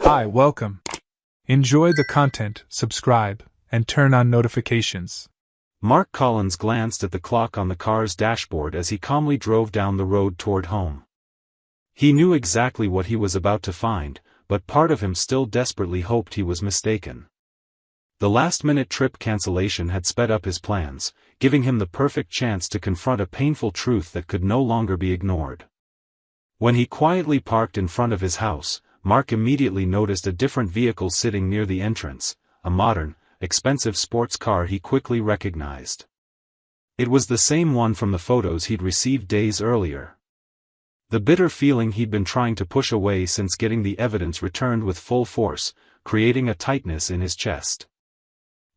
Hi, welcome. Enjoy the content, subscribe, and turn on notifications. Mark Collins glanced at the clock on the car's dashboard as he calmly drove down the road toward home. He knew exactly what he was about to find, but part of him still desperately hoped he was mistaken. The last-minute trip cancellation had sped up his plans, giving him the perfect chance to confront a painful truth that could no longer be ignored. When he quietly parked in front of his house, Mark immediately noticed a different vehicle sitting near the entrance, a modern, expensive sports car he quickly recognized. It was the same one from the photos he'd received days earlier. The bitter feeling he'd been trying to push away since getting the evidence returned with full force, creating a tightness in his chest.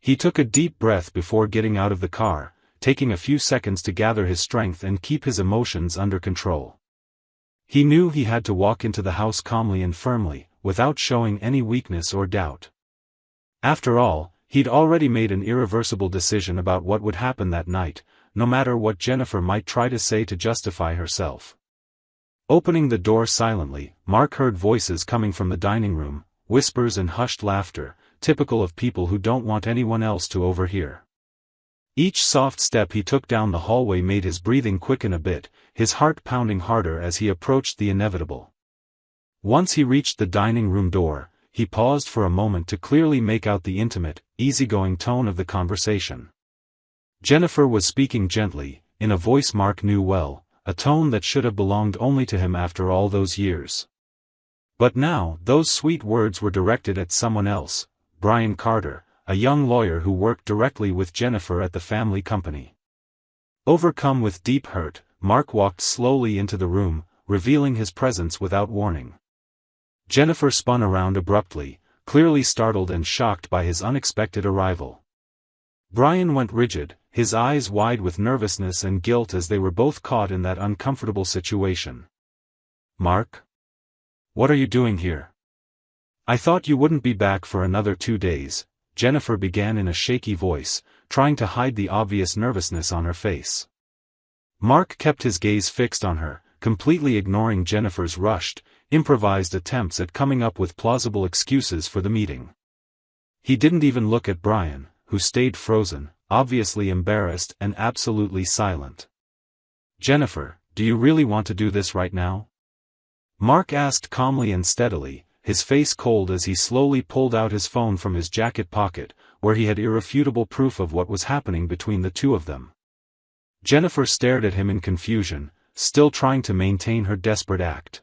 He took a deep breath before getting out of the car, taking a few seconds to gather his strength and keep his emotions under control. He knew he had to walk into the house calmly and firmly, without showing any weakness or doubt. After all, he'd already made an irreversible decision about what would happen that night, no matter what Jennifer might try to say to justify herself. Opening the door silently, Mark heard voices coming from the dining room, whispers and hushed laughter, typical of people who don't want anyone else to overhear. Each soft step he took down the hallway made his breathing quicken a bit, his heart pounding harder as he approached the inevitable. Once he reached the dining room door, he paused for a moment to clearly make out the intimate, easygoing tone of the conversation. Jennifer was speaking gently, in a voice Mark knew well, a tone that should have belonged only to him after all those years. But now, those sweet words were directed at someone else, Brian Carter, a young lawyer who worked directly with Jennifer at the family company. Overcome with deep hurt, Mark walked slowly into the room, revealing his presence without warning. Jennifer spun around abruptly, clearly startled and shocked by his unexpected arrival. Brian went rigid, his eyes wide with nervousness and guilt as they were both caught in that uncomfortable situation. "Mark? What are you doing here? I thought you wouldn't be back for another 2 days," Jennifer began in a shaky voice, trying to hide the obvious nervousness on her face. Mark kept his gaze fixed on her, completely ignoring Jennifer's rushed, improvised attempts at coming up with plausible excuses for the meeting. He didn't even look at Brian, who stayed frozen, obviously embarrassed and absolutely silent. "Jennifer, do you really want to do this right now?" Mark asked calmly and steadily, his face cold as he slowly pulled out his phone from his jacket pocket, where he had irrefutable proof of what was happening between the two of them. Jennifer stared at him in confusion, still trying to maintain her desperate act.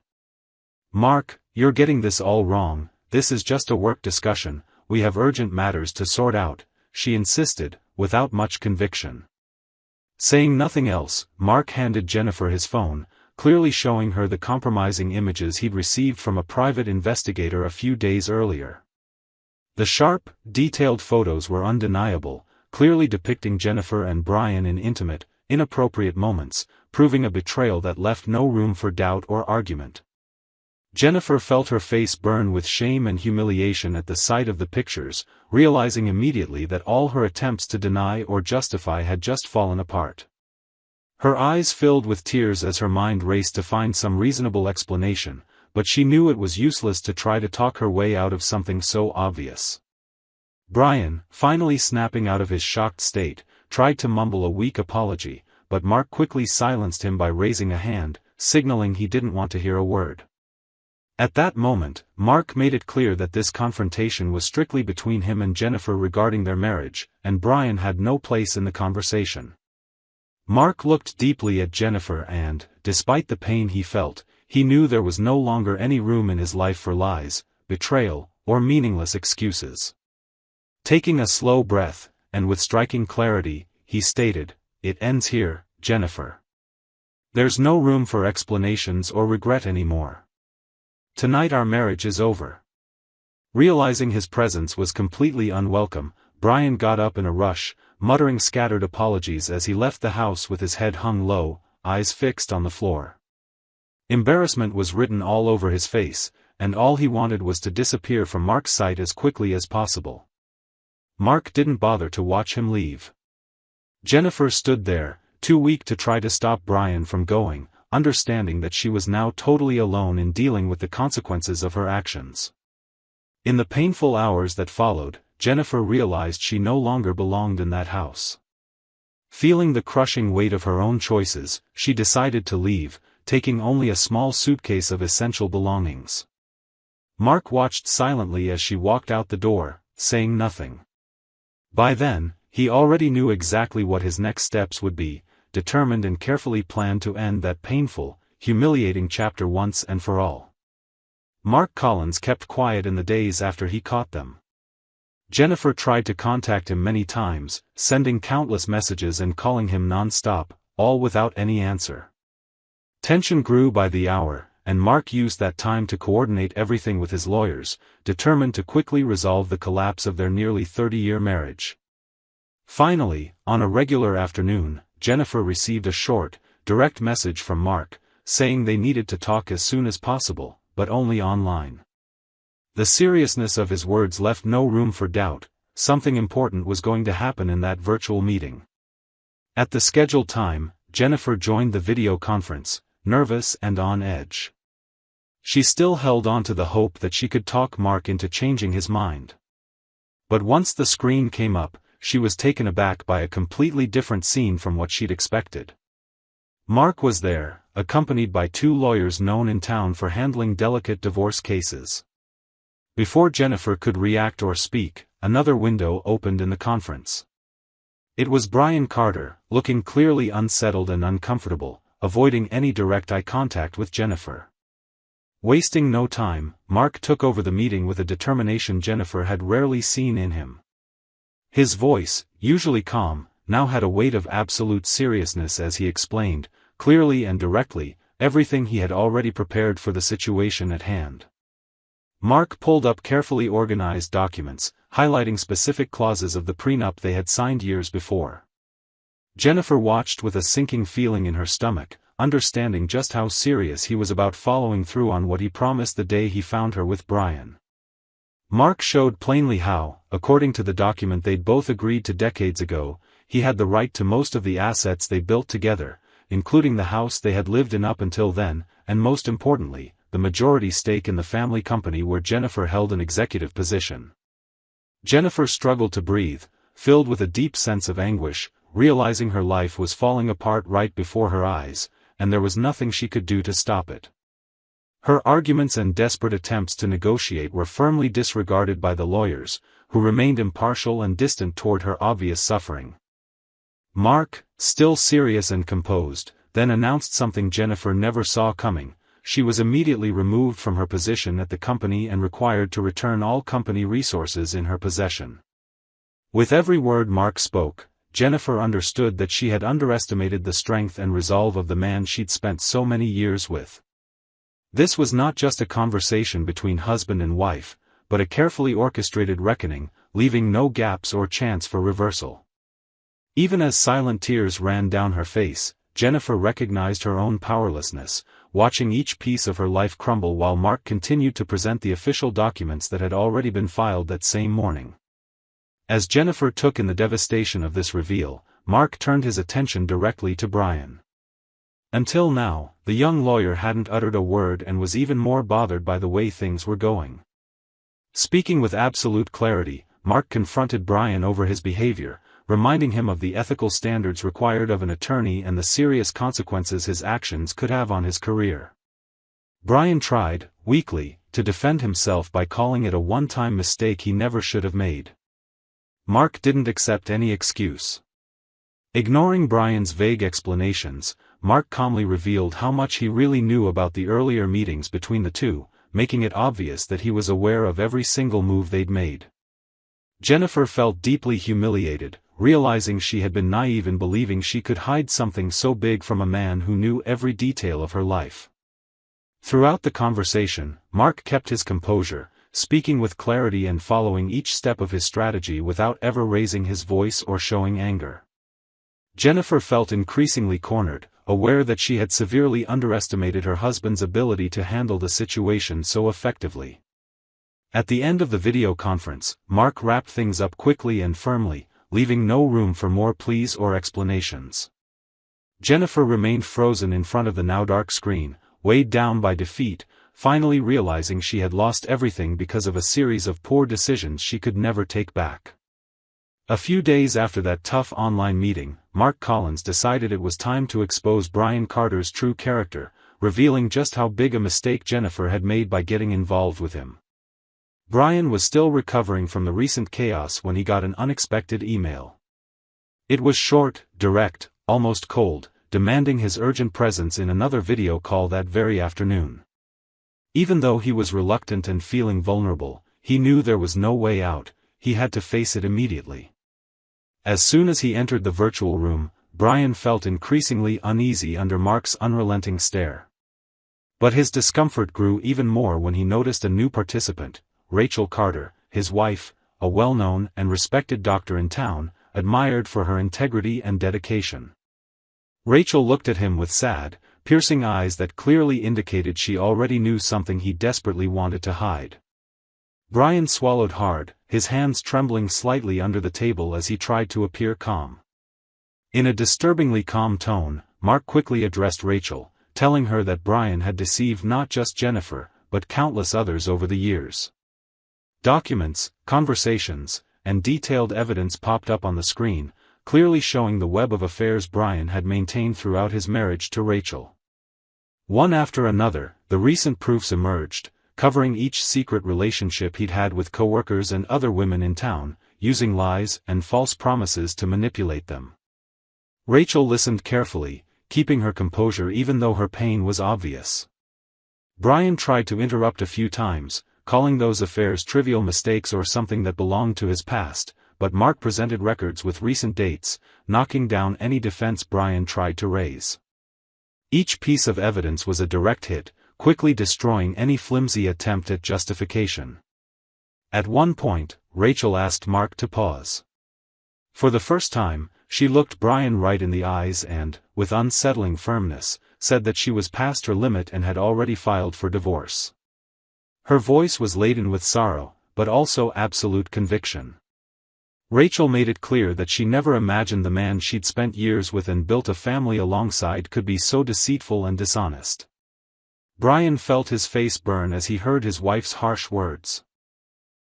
"Mark, you're getting this all wrong, this is just a work discussion, we have urgent matters to sort out," she insisted, without much conviction. Saying nothing else, Mark handed Jennifer his phone, clearly showing her the compromising images he'd received from a private investigator a few days earlier. The sharp, detailed photos were undeniable, clearly depicting Jennifer and Brian in intimate, inappropriate moments, proving a betrayal that left no room for doubt or argument. Jennifer felt her face burn with shame and humiliation at the sight of the pictures, realizing immediately that all her attempts to deny or justify had just fallen apart. Her eyes filled with tears as her mind raced to find some reasonable explanation, but she knew it was useless to try to talk her way out of something so obvious. Brian, finally snapping out of his shocked state, tried to mumble a weak apology, but Mark quickly silenced him by raising a hand, signaling he didn't want to hear a word. At that moment, Mark made it clear that this confrontation was strictly between him and Jennifer regarding their marriage, and Brian had no place in the conversation. Mark looked deeply at Jennifer and, despite the pain he felt, he knew there was no longer any room in his life for lies, betrayal, or meaningless excuses. Taking a slow breath, and with striking clarity, he stated, "It ends here, Jennifer. There's no room for explanations or regret anymore. Tonight our marriage is over." Realizing his presence was completely unwelcome, Brian got up in a rush, muttering scattered apologies as he left the house with his head hung low, eyes fixed on the floor. Embarrassment was written all over his face, and all he wanted was to disappear from Mark's sight as quickly as possible. Mark didn't bother to watch him leave. Jennifer stood there, too weak to try to stop Brian from going, understanding that she was now totally alone in dealing with the consequences of her actions. In the painful hours that followed, Jennifer realized she no longer belonged in that house. Feeling the crushing weight of her own choices, she decided to leave, taking only a small suitcase of essential belongings. Mark watched silently as she walked out the door, saying nothing. By then, he already knew exactly what his next steps would be, determined and carefully planned to end that painful, humiliating chapter once and for all. Mark Collins kept quiet in the days after he caught them. Jennifer tried to contact him many times, sending countless messages and calling him non-stop, all without any answer. Tension grew by the hour, and Mark used that time to coordinate everything with his lawyers, determined to quickly resolve the collapse of their nearly 30-year marriage. Finally, on a regular afternoon, Jennifer received a short, direct message from Mark, saying they needed to talk as soon as possible, but only online. The seriousness of his words left no room for doubt. Something important was going to happen in that virtual meeting. At the scheduled time, Jennifer joined the video conference, nervous and on edge. She still held on to the hope that she could talk Mark into changing his mind. But once the screen came up, she was taken aback by a completely different scene from what she'd expected. Mark was there, accompanied by two lawyers known in town for handling delicate divorce cases. Before Jennifer could react or speak, another window opened in the conference. It was Brian Carter, looking clearly unsettled and uncomfortable, avoiding any direct eye contact with Jennifer. Wasting no time, Mark took over the meeting with a determination Jennifer had rarely seen in him. His voice, usually calm, now had a weight of absolute seriousness as he explained, clearly and directly, everything he had already prepared for the situation at hand. Mark pulled up carefully organized documents, highlighting specific clauses of the prenup they had signed years before. Jennifer watched with a sinking feeling in her stomach, understanding just how serious he was about following through on what he promised the day he found her with Brian. Mark showed plainly how, according to the document they'd both agreed to decades ago, he had the right to most of the assets they built together, including the house they had lived in up until then, and most importantly, the majority stake in the family company where Jennifer held an executive position. Jennifer struggled to breathe, filled with a deep sense of anguish, realizing her life was falling apart right before her eyes, and there was nothing she could do to stop it. Her arguments and desperate attempts to negotiate were firmly disregarded by the lawyers, who remained impartial and distant toward her obvious suffering. Mark, still serious and composed, then announced something Jennifer never saw coming. She was immediately removed from her position at the company and required to return all company resources in her possession. With every word Mark spoke, Jennifer understood that she had underestimated the strength and resolve of the man she'd spent so many years with. This was not just a conversation between husband and wife, but a carefully orchestrated reckoning, leaving no gaps or chance for reversal. Even as silent tears ran down her face, Jennifer recognized her own powerlessness, watching each piece of her life crumble while Mark continued to present the official documents that had already been filed that same morning. As Jennifer took in the devastation of this reveal, Mark turned his attention directly to Brian. Until now, the young lawyer hadn't uttered a word and was even more bothered by the way things were going. Speaking with absolute clarity, Mark confronted Brian over his behavior, reminding him of the ethical standards required of an attorney and the serious consequences his actions could have on his career. Brian tried, weakly, to defend himself by calling it a one-time mistake he never should have made. Mark didn't accept any excuse. Ignoring Brian's vague explanations, Mark calmly revealed how much he really knew about the earlier meetings between the two, making it obvious that he was aware of every single move they'd made. Jennifer felt deeply humiliated, realizing she had been naive in believing she could hide something so big from a man who knew every detail of her life. Throughout the conversation, Mark kept his composure, speaking with clarity and following each step of his strategy without ever raising his voice or showing anger. Jennifer felt increasingly cornered, aware that she had severely underestimated her husband's ability to handle the situation so effectively. At the end of the video conference, Mark wrapped things up quickly and firmly, leaving no room for more pleas or explanations. Jennifer remained frozen in front of the now dark screen, weighed down by defeat, finally realizing she had lost everything because of a series of poor decisions she could never take back. A few days after that tough online meeting, Mark Collins decided it was time to expose Brian Carter's true character, revealing just how big a mistake Jennifer had made by getting involved with him. Brian was still recovering from the recent chaos when he got an unexpected email. It was short, direct, almost cold, demanding his urgent presence in another video call that very afternoon. Even though he was reluctant and feeling vulnerable, he knew there was no way out. He had to face it immediately. As soon as he entered the virtual room, Brian felt increasingly uneasy under Mark's unrelenting stare. But his discomfort grew even more when he noticed a new participant, Rachel Carter, his wife, a well-known and respected doctor in town, admired for her integrity and dedication. Rachel looked at him with sad, piercing eyes that clearly indicated she already knew something he desperately wanted to hide. Brian swallowed hard, his hands trembling slightly under the table as he tried to appear calm. In a disturbingly calm tone, Mark quickly addressed Rachel, telling her that Brian had deceived not just Jennifer, but countless others over the years. Documents, conversations, and detailed evidence popped up on the screen, clearly showing the web of affairs Brian had maintained throughout his marriage to Rachel. One after another, the recent proofs emerged, covering each secret relationship he'd had with coworkers and other women in town, using lies and false promises to manipulate them. Rachel listened carefully, keeping her composure even though her pain was obvious. Brian tried to interrupt a few times, calling those affairs trivial mistakes or something that belonged to his past, but Mark presented records with recent dates, knocking down any defense Brian tried to raise. Each piece of evidence was a direct hit, quickly destroying any flimsy attempt at justification. At one point, Rachel asked Mark to pause. For the first time, she looked Brian right in the eyes and, with unsettling firmness, said that she was past her limit and had already filed for divorce. Her voice was laden with sorrow, but also absolute conviction. Rachel made it clear that she never imagined the man she'd spent years with and built a family alongside could be so deceitful and dishonest. Brian felt his face burn as he heard his wife's harsh words.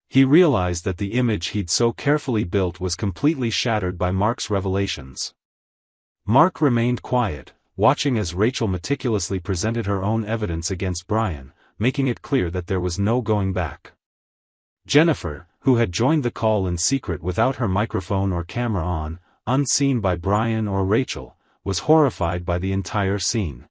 He realized that the image he'd so carefully built was completely shattered by Mark's revelations. Mark remained quiet, watching as Rachel meticulously presented her own evidence against Brian, making it clear that there was no going back. Jennifer, who had joined the call in secret without her microphone or camera on, unseen by Brian or Rachel, was horrified by the entire scene.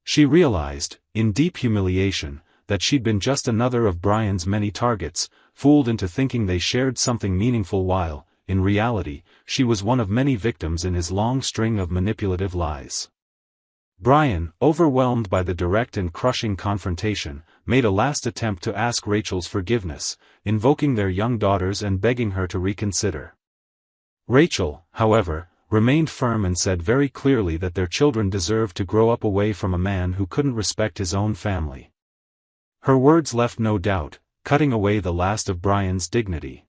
She realized, in deep humiliation, that she'd been just another of Brian's many targets, fooled into thinking they shared something meaningful while, in reality, she was one of many victims in his long string of manipulative lies. Brian, overwhelmed by the direct and crushing confrontation, made a last attempt to ask Rachel's forgiveness, invoking their young daughters and begging her to reconsider. Rachel, however, remained firm and said very clearly that their children deserved to grow up away from a man who couldn't respect his own family. Her words left no doubt, cutting away the last of Brian's dignity.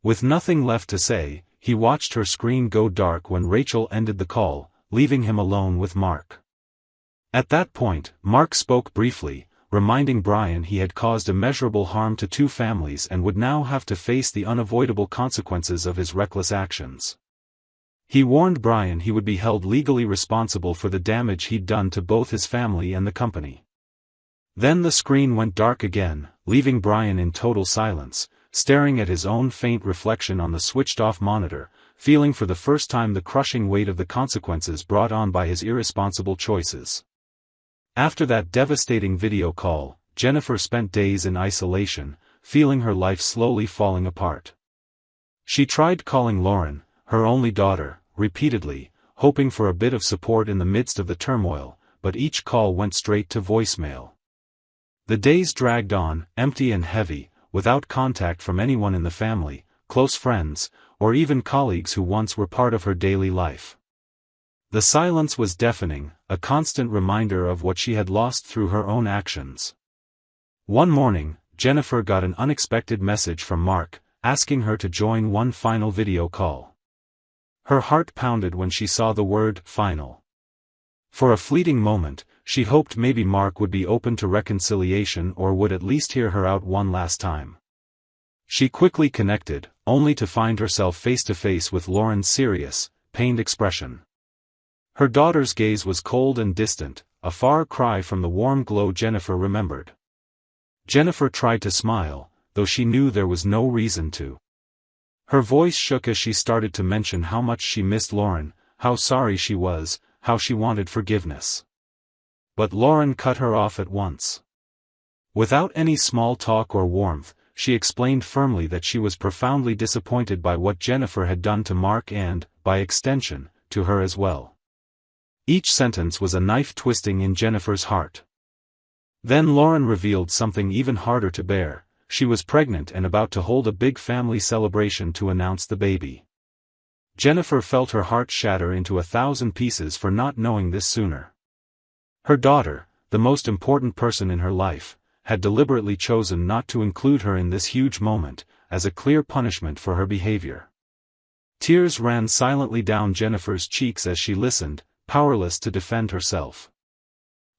With nothing left to say, he watched her screen go dark when Rachel ended the call, leaving him alone with Mark. At that point, Mark spoke briefly, reminding Brian he had caused immeasurable harm to two families and would now have to face the unavoidable consequences of his reckless actions. He warned Brian he would be held legally responsible for the damage he'd done to both his family and the company. Then the screen went dark again, leaving Brian in total silence, staring at his own faint reflection on the switched-off monitor, feeling for the first time the crushing weight of the consequences brought on by his irresponsible choices. After that devastating video call, Jennifer spent days in isolation, feeling her life slowly falling apart. She tried calling Lauren, her only daughter, repeatedly, hoping for a bit of support in the midst of the turmoil, but each call went straight to voicemail. The days dragged on, empty and heavy, without contact from anyone in the family, close friends, or even colleagues who once were part of her daily life. The silence was deafening, a constant reminder of what she had lost through her own actions. One morning, Jennifer got an unexpected message from Mark, asking her to join one final video call. Her heart pounded when she saw the word "final." For a fleeting moment, she hoped maybe Mark would be open to reconciliation or would at least hear her out one last time. She quickly connected, only to find herself face to face with Lauren's serious, pained expression. Her daughter's gaze was cold and distant, a far cry from the warm glow Jennifer remembered. Jennifer tried to smile, though she knew there was no reason to. Her voice shook as she started to mention how much she missed Lauren, how sorry she was, how she wanted forgiveness. But Lauren cut her off at once. Without any small talk or warmth, she explained firmly that she was profoundly disappointed by what Jennifer had done to Mark and, by extension, to her as well. Each sentence was a knife twisting in Jennifer's heart. Then Lauren revealed something even harder to bear: she was pregnant and about to hold a big family celebration to announce the baby. Jennifer felt her heart shatter into 1,000 pieces for not knowing this sooner. Her daughter, the most important person in her life, had deliberately chosen not to include her in this huge moment, as a clear punishment for her behavior. Tears ran silently down Jennifer's cheeks as she listened, powerless to defend herself.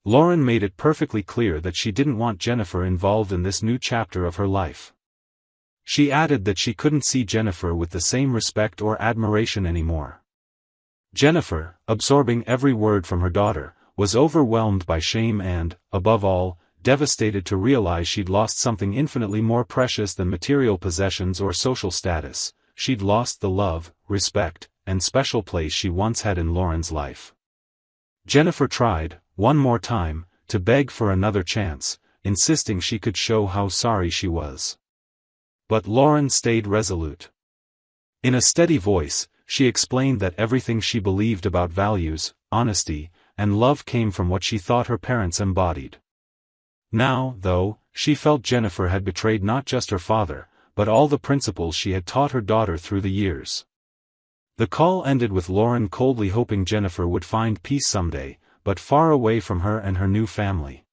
Lauren made it perfectly clear that she didn't want Jennifer involved in this new chapter of her life. She added that she couldn't see Jennifer with the same respect or admiration anymore. Jennifer, absorbing every word from her daughter, was overwhelmed by shame and, above all, devastated to realize she'd lost something infinitely more precious than material possessions or social status. She'd lost the love, respect, and special place she once had in Lauren's life. Jennifer tried, one more time, to beg for another chance, insisting she could show how sorry she was. But Lauren stayed resolute. In a steady voice, she explained that everything she believed about values, honesty, and love came from what she thought her parents embodied. Now, though, she felt Jennifer had betrayed not just her father, but all the principles she had taught her daughter through the years. The call ended with Lauren coldly hoping Jennifer would find peace someday, but far away from her and her new family.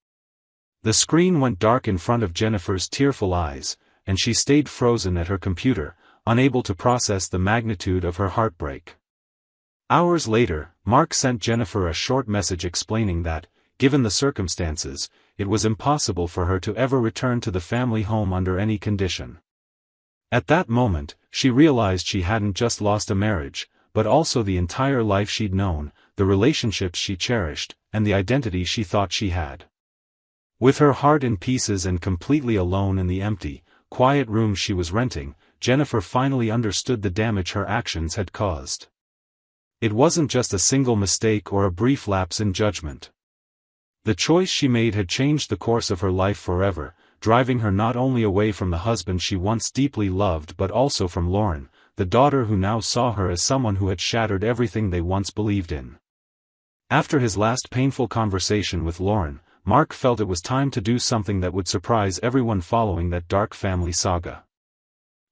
The screen went dark in front of Jennifer's tearful eyes, and she stayed frozen at her computer, unable to process the magnitude of her heartbreak. Hours later, Mark sent Jennifer a short message explaining that, given the circumstances, it was impossible for her to ever return to the family home under any condition. At that moment, she realized she hadn't just lost a marriage, but also the entire life she'd known, the relationships she cherished, and the identity she thought she had. With her heart in pieces and completely alone in the empty, quiet room she was renting, Jennifer finally understood the damage her actions had caused. It wasn't just a single mistake or a brief lapse in judgment. The choice she made had changed the course of her life forever, driving her not only away from the husband she once deeply loved but also from Lauren, the daughter who now saw her as someone who had shattered everything they once believed in. After his last painful conversation with Lauren, Mark felt it was time to do something that would surprise everyone following that dark family saga.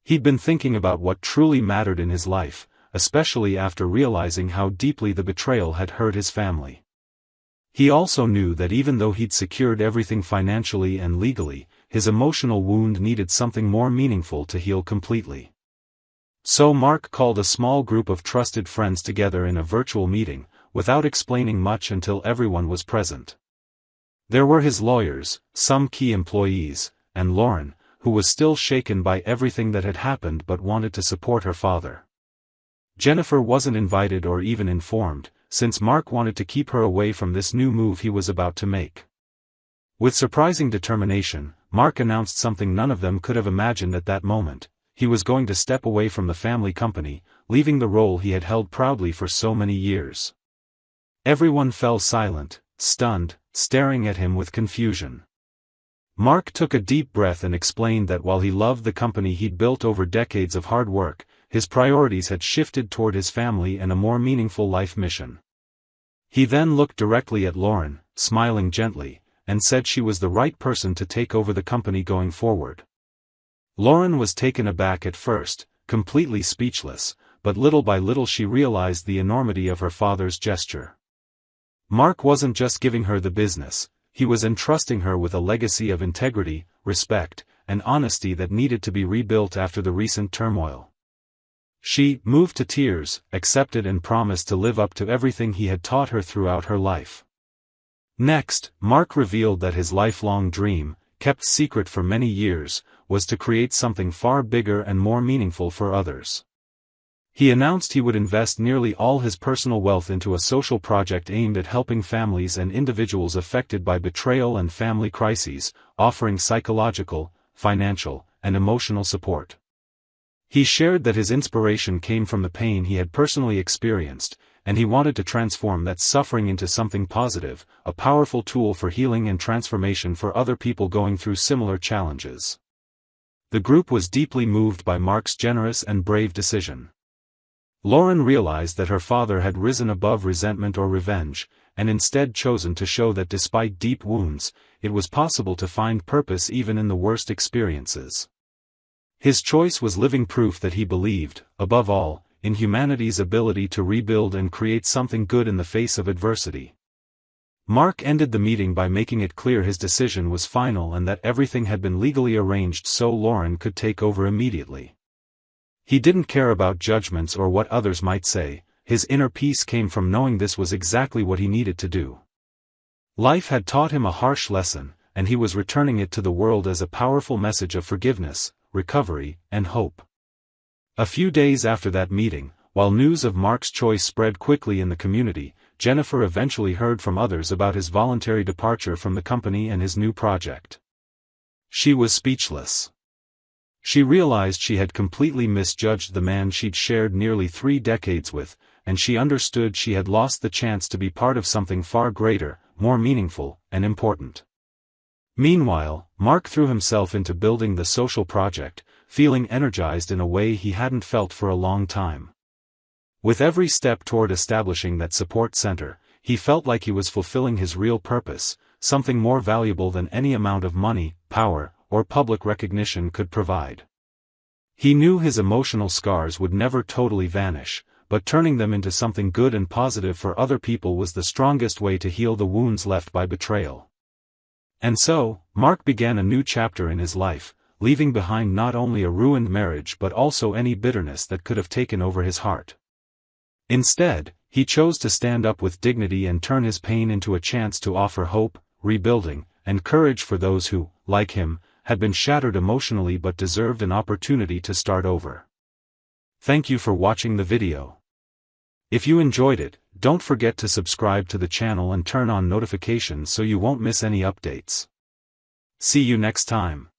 He'd been thinking about what truly mattered in his life, especially after realizing how deeply the betrayal had hurt his family. He also knew that even though he'd secured everything financially and legally, his emotional wound needed something more meaningful to heal completely. So Mark called a small group of trusted friends together in a virtual meeting, without explaining much until everyone was present. There were his lawyers, some key employees, and Lauren, who was still shaken by everything that had happened but wanted to support her father. Jennifer wasn't invited or even informed, since Mark wanted to keep her away from this new move he was about to make. With surprising determination, Mark announced something none of them could have imagined at that moment: he was going to step away from the family company, leaving the role he had held proudly for so many years. Everyone fell silent, stunned, staring at him with confusion. Mark took a deep breath and explained that while he loved the company he'd built over decades of hard work, his priorities had shifted toward his family and a more meaningful life mission. He then looked directly at Lauren, smiling gently, and said she was the right person to take over the company going forward. Lauren was taken aback at first, completely speechless, but little by little she realized the enormity of her father's gesture. Mark wasn't just giving her the business, he was entrusting her with a legacy of integrity, respect, and honesty that needed to be rebuilt after the recent turmoil. She, moved to tears, accepted and promised to live up to everything he had taught her throughout her life. Next, Mark revealed that his lifelong dream, kept secret for many years, was to create something far bigger and more meaningful for others. He announced he would invest nearly all his personal wealth into a social project aimed at helping families and individuals affected by betrayal and family crises, offering psychological, financial, and emotional support. He shared that his inspiration came from the pain he had personally experienced, and he wanted to transform that suffering into something positive, a powerful tool for healing and transformation for other people going through similar challenges. The group was deeply moved by Mark's generous and brave decision. Lauren realized that her father had risen above resentment or revenge, and instead chosen to show that despite deep wounds, it was possible to find purpose even in the worst experiences. His choice was living proof that he believed, above all, in humanity's ability to rebuild and create something good in the face of adversity. Mark ended the meeting by making it clear his decision was final and that everything had been legally arranged so Lauren could take over immediately. He didn't care about judgments or what others might say, his inner peace came from knowing this was exactly what he needed to do. Life had taught him a harsh lesson, and he was returning it to the world as a powerful message of forgiveness, recovery, and hope. A few days after that meeting, while news of Mark's choice spread quickly in the community, Jennifer eventually heard from others about his voluntary departure from the company and his new project. She was speechless. She realized she had completely misjudged the man she'd shared nearly 3 decades with, and she understood she had lost the chance to be part of something far greater, more meaningful, and important. Meanwhile, Mark threw himself into building the social project, feeling energized in a way he hadn't felt for a long time. With every step toward establishing that support center, he felt like he was fulfilling his real purpose, something more valuable than any amount of money, power, or public recognition could provide. He knew his emotional scars would never totally vanish, but turning them into something good and positive for other people was the strongest way to heal the wounds left by betrayal. And so, Mark began a new chapter in his life, leaving behind not only a ruined marriage but also any bitterness that could have taken over his heart. Instead, he chose to stand up with dignity and turn his pain into a chance to offer hope, rebuilding, and courage for those who, like him, had been shattered emotionally but deserved an opportunity to start over. Thank you for watching the video. If you enjoyed it, don't forget to subscribe to the channel and turn on notifications so you won't miss any updates. See you next time.